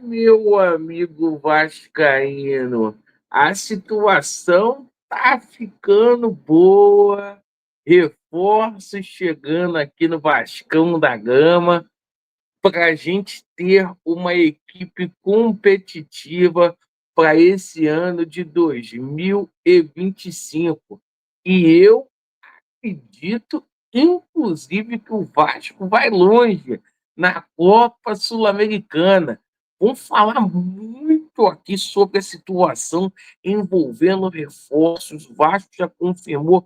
Meu amigo vascaíno, a situação tá ficando boa. Reforços chegando aqui no Vascão da Gama para a gente ter uma equipe competitiva para esse ano de 2025. E eu acredito, inclusive, que o Vasco vai longe na Copa Sul-Americana. Vamos falar muito aqui sobre a situação envolvendo reforços. O Vasco já confirmou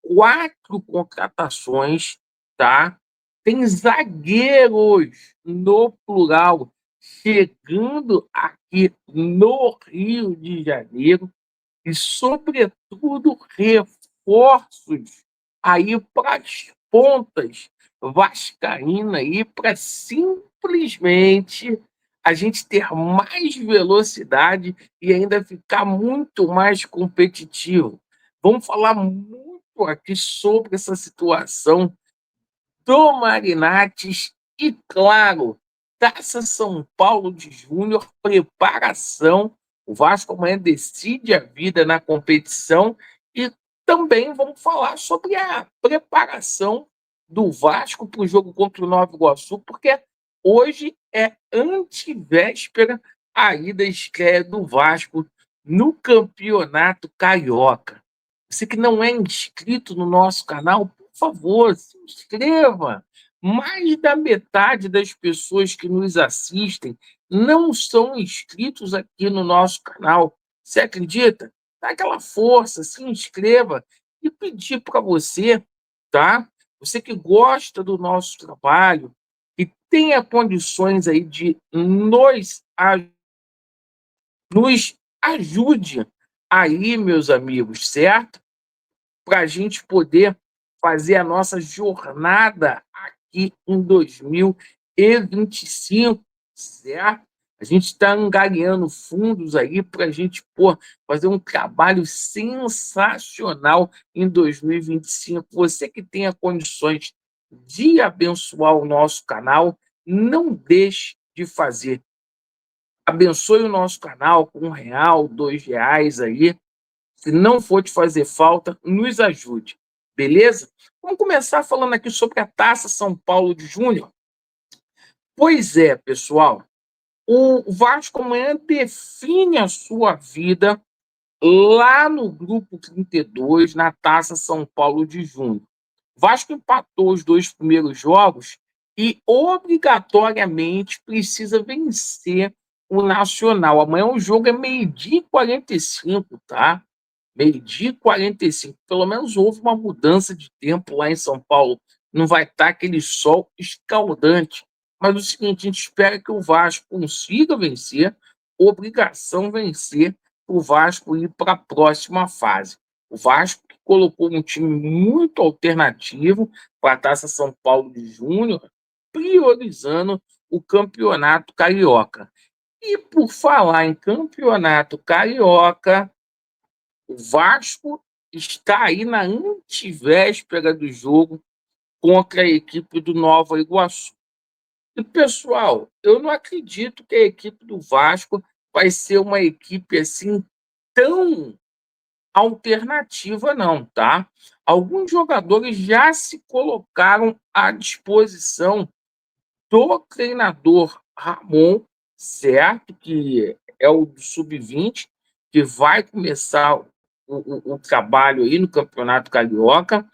4 contratações, tá? Tem zagueiros no plural chegando aqui no Rio de Janeiro e, sobretudo, reforços aí para as pontas vascaína aí para simplesmente a gente ter mais velocidade e ainda ficar muito mais competitivo. Vamos falar muito aqui sobre essa situação do Marinates e, claro, Taça São Paulo de Júnior, preparação. O Vasco amanhã decide a vida na competição e também vamos falar sobre a preparação do Vasco para o jogo contra o Nova Iguaçu, porque hoje é antivéspera aí da estreia do Vasco no Campeonato Carioca. Você que não é inscrito no nosso canal, por favor, se inscreva. Mais da metade das pessoas que nos assistem não são inscritos aqui no nosso canal. Você acredita? Dá aquela força, se inscreva e pedir para você, tá? Você que gosta do nosso trabalho e tenha condições aí de nos ajude aí, meus amigos, certo? Para a gente poder fazer a nossa jornada aqui em 2025, certo? A gente está angariando fundos aí para a gente fazer um trabalho sensacional em 2025. Você que tenha condições de abençoar o nosso canal, não deixe de fazer. Abençoe o nosso canal com R$ 1, R$ 2 aí. Se não for te fazer falta, nos ajude, beleza? Vamos começar falando aqui sobre a Taça São Paulo de Júnior. Pois é, pessoal, o Vasco amanhã define a sua vida lá no grupo 32, na Taça São Paulo de Júnior. O Vasco empatou os 2 primeiros jogos e obrigatoriamente precisa vencer o Nacional. Amanhã o jogo é 12h45, tá? 12h45. Pelo menos houve uma mudança de tempo lá em São Paulo. Não vai estar aquele sol escaldante. Mas é o seguinte, a gente espera que o Vasco consiga vencer, obrigação vencer, para o Vasco ir para a próxima fase. O Vasco que colocou um time muito alternativo para a Taça São Paulo de Júnior, priorizando o Campeonato Carioca. E por falar em Campeonato Carioca, o Vasco está aí na antivéspera do jogo contra a equipe do Nova Iguaçu. E, pessoal, eu não acredito que a equipe do Vasco vai ser uma equipe assim tão alternativa, não, tá? Alguns jogadores já se colocaram à disposição do treinador Ramon, certo? Que é o do Sub-20, que vai começar o trabalho aí no Campeonato Carioca,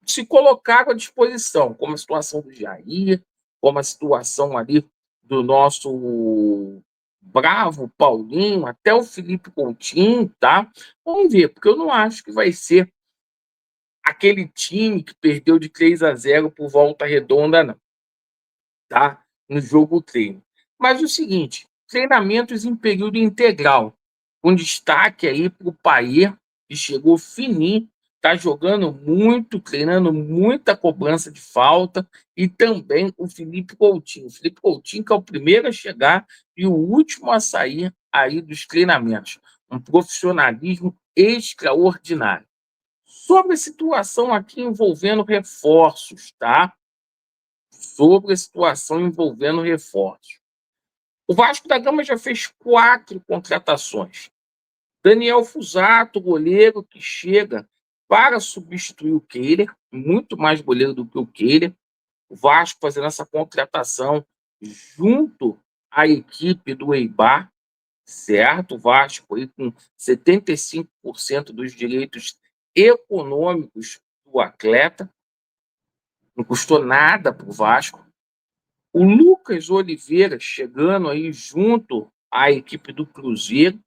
se colocaram à disposição, como a situação do Jair, como a situação ali do nosso Bravo, Paulinho, até o Felipe Coutinho, tá? Vamos ver, porque eu não acho que vai ser aquele time que perdeu de 3-0 por Volta Redonda, não, tá? No jogo treino. Mas o seguinte, treinamentos em período integral, com destaque aí para o Paier, que chegou fininho, está jogando muito, treinando muita cobrança de falta, e também o Felipe Coutinho. O Felipe Coutinho que é o primeiro a chegar e o último a sair aí dos treinamentos. Um profissionalismo extraordinário. Sobre a situação aqui envolvendo reforços, tá? sobre a situação envolvendo reforços. O Vasco da Gama já fez 4 contratações. Daniel Fusato, goleiro que chega para substituir o Kehler, muito mais goleiro do que o Kehler. O Vasco fazendo essa contratação junto à equipe do Eibar, certo? O Vasco aí com 75% dos direitos econômicos do atleta, não custou nada para o Vasco. O Lucas Oliveira chegando aí junto à equipe do Cruzeiro.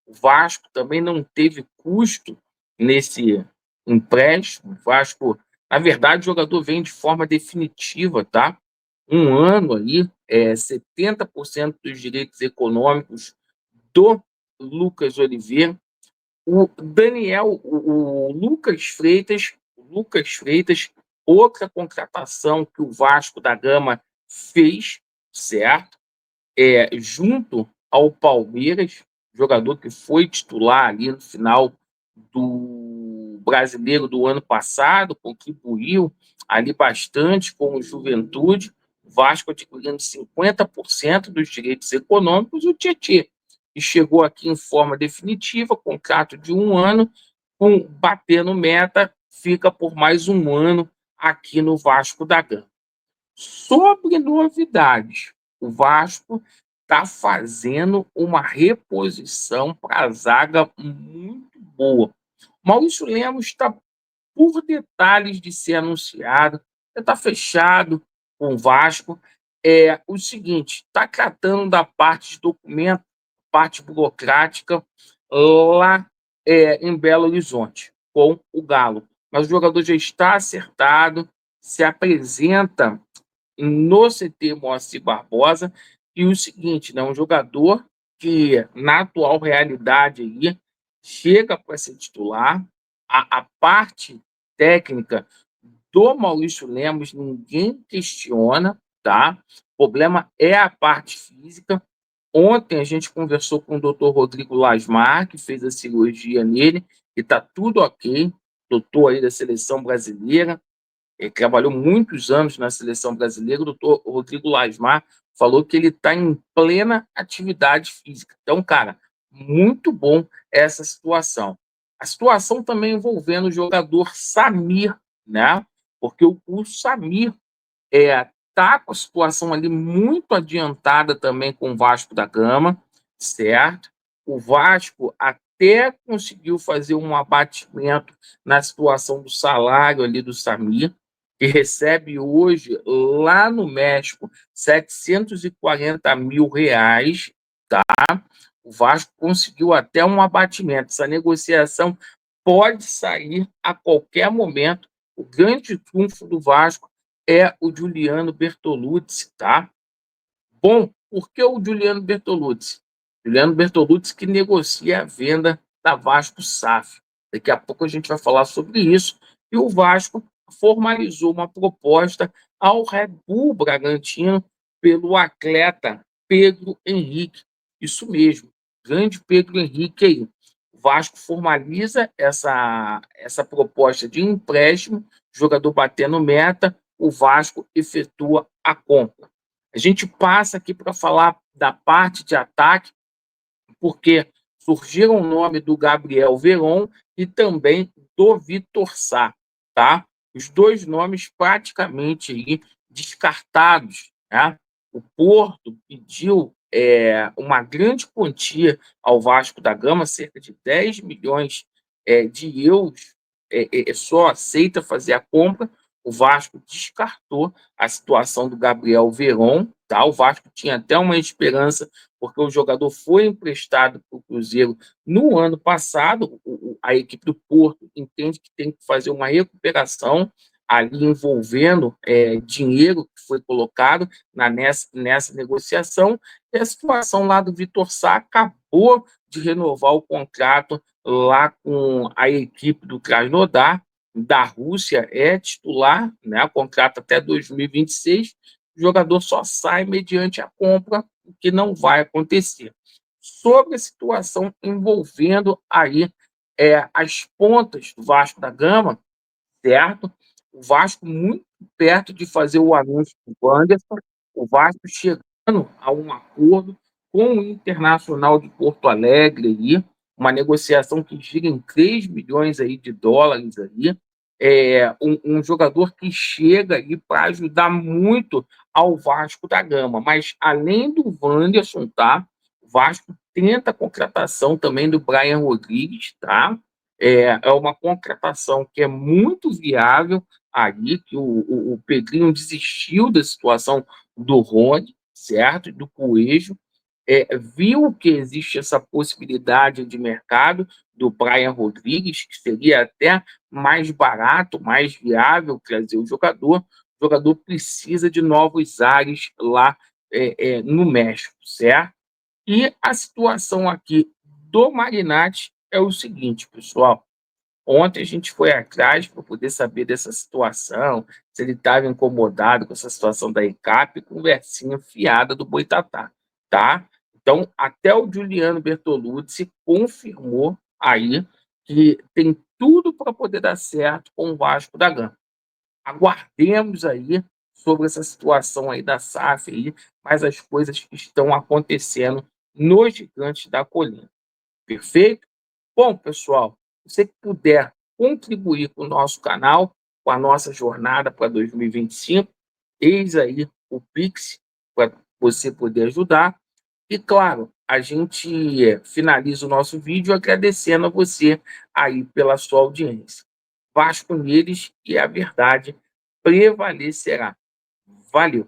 O Vasco também não teve custo nesse empréstimo. O Vasco, na verdade, o jogador vem de forma definitiva, tá? Um ano aí, 70% dos direitos econômicos do Lucas Oliveira. O Daniel, o Lucas Freitas, outra contratação que o Vasco da Gama fez, certo? Junto ao Palmeiras, jogador que foi titular ali no final do Brasileiro do ano passado, contribuiu ali bastante com o Juventude, o Vasco adquirindo 50% dos direitos econômicos, o Tietê, que chegou aqui em forma definitiva, contrato de 1 ano, batendo meta, fica por mais 1 ano aqui no Vasco da Gama. Sobre novidades, o Vasco está fazendo uma reposição para a zaga muito boa. Maurício Lemos está por detalhes de ser anunciado, já está fechado com o Vasco. É o seguinte: está tratando da parte de documento, parte burocrática, lá em Belo Horizonte, com o Galo. Mas o jogador já está acertado, se apresenta no CT Moacir Barbosa, e o seguinte, né, um jogador que, na atual realidade, aí, chega para ser titular, a parte técnica do Maurício Lemos ninguém questiona, tá? O problema é a parte física. Ontem a gente conversou com o doutor Rodrigo Lasmar, que fez a cirurgia nele, e está tudo ok, doutor aí da seleção brasileira. Ele trabalhou muitos anos na seleção brasileira. O doutor Rodrigo Lasmar falou que ele está em plena atividade física. Então, cara, muito bom essa situação. A situação também envolvendo o jogador Samir, né? Porque o Samir tá com a situação ali muito adiantada também com o Vasco da Gama, certo? O Vasco até conseguiu fazer um abatimento na situação do salário ali do Samir, que recebe hoje lá no México R$ 740 mil, tá? O Vasco conseguiu até um abatimento. Essa negociação pode sair a qualquer momento. O grande trunfo do Vasco é o Giuliano Bertolucci, tá? Bom, por que o Giuliano Bertolucci? Giuliano Bertolucci que negocia a venda da Vasco SAF. Daqui a pouco a gente vai falar sobre isso. E o Vasco formalizou uma proposta ao Red Bull Bragantino pelo atleta Pedro Henrique. Isso mesmo, grande Pedro Henrique aí. O Vasco formaliza essa proposta de empréstimo, jogador batendo meta, o Vasco efetua a compra. A gente passa aqui para falar da parte de ataque, porque surgiram o nome do Gabriel Veron e também do Vitor Sá, tá? Os dois nomes praticamente aí descartados, né? O Porto pediu uma grande quantia ao Vasco da Gama, cerca de 10 milhões de euros, só aceita fazer a compra. O Vasco descartou a situação do Gabriel Veron, tá? O Vasco tinha até uma esperança, porque o jogador foi emprestado para o Cruzeiro no ano passado. A equipe do Porto entende que tem que fazer uma recuperação ali envolvendo dinheiro que foi colocado nessa negociação, e a situação lá do Vitor Sá acabou de renovar o contrato lá com a equipe do Krasnodar, da Rússia, é titular, né, contrato até 2026, o jogador só sai mediante a compra, o que não vai acontecer. Sobre a situação envolvendo aí as pontas do Vasco da Gama, certo? O Vasco muito perto de fazer o anúncio do Wanderson, o Vasco chegando a um acordo com o Internacional de Porto Alegre aí, uma negociação que gira em 3 milhões aí de dólares aí, um jogador que chega aí para ajudar muito ao Vasco da Gama, mas além do Wanderson, tá? O Vasco tenta a contratação também do Brian Rodrigues, tá? É uma contratação que é muito viável ali, que o Pedrinho desistiu da situação do Rony, certo? Do Coelho, viu que existe essa possibilidade de mercado do Brian Rodrigues, que seria até mais barato, mais viável trazer o jogador. O jogador precisa de novos ares lá no México, certo? E a situação aqui do Marinatti é o seguinte, pessoal. Ontem a gente foi atrás para poder saber dessa situação, se ele estava incomodado com essa situação da ECAP, conversinha fiada do Boitatá, tá? Então, até o Juliano Bertolucci confirmou aí que tem tudo para poder dar certo com o Vasco da Gama. Aguardemos aí sobre essa situação aí da SAF aí, mas as coisas estão acontecendo nos Gigantes da Colina. Perfeito? Bom, pessoal, se você puder contribuir com o nosso canal, com a nossa jornada para 2025, eis aí o Pix para você poder ajudar. E, claro, a gente finaliza o nosso vídeo agradecendo a você aí pela sua audiência. Vasco neles e a verdade prevalecerá. Valeu!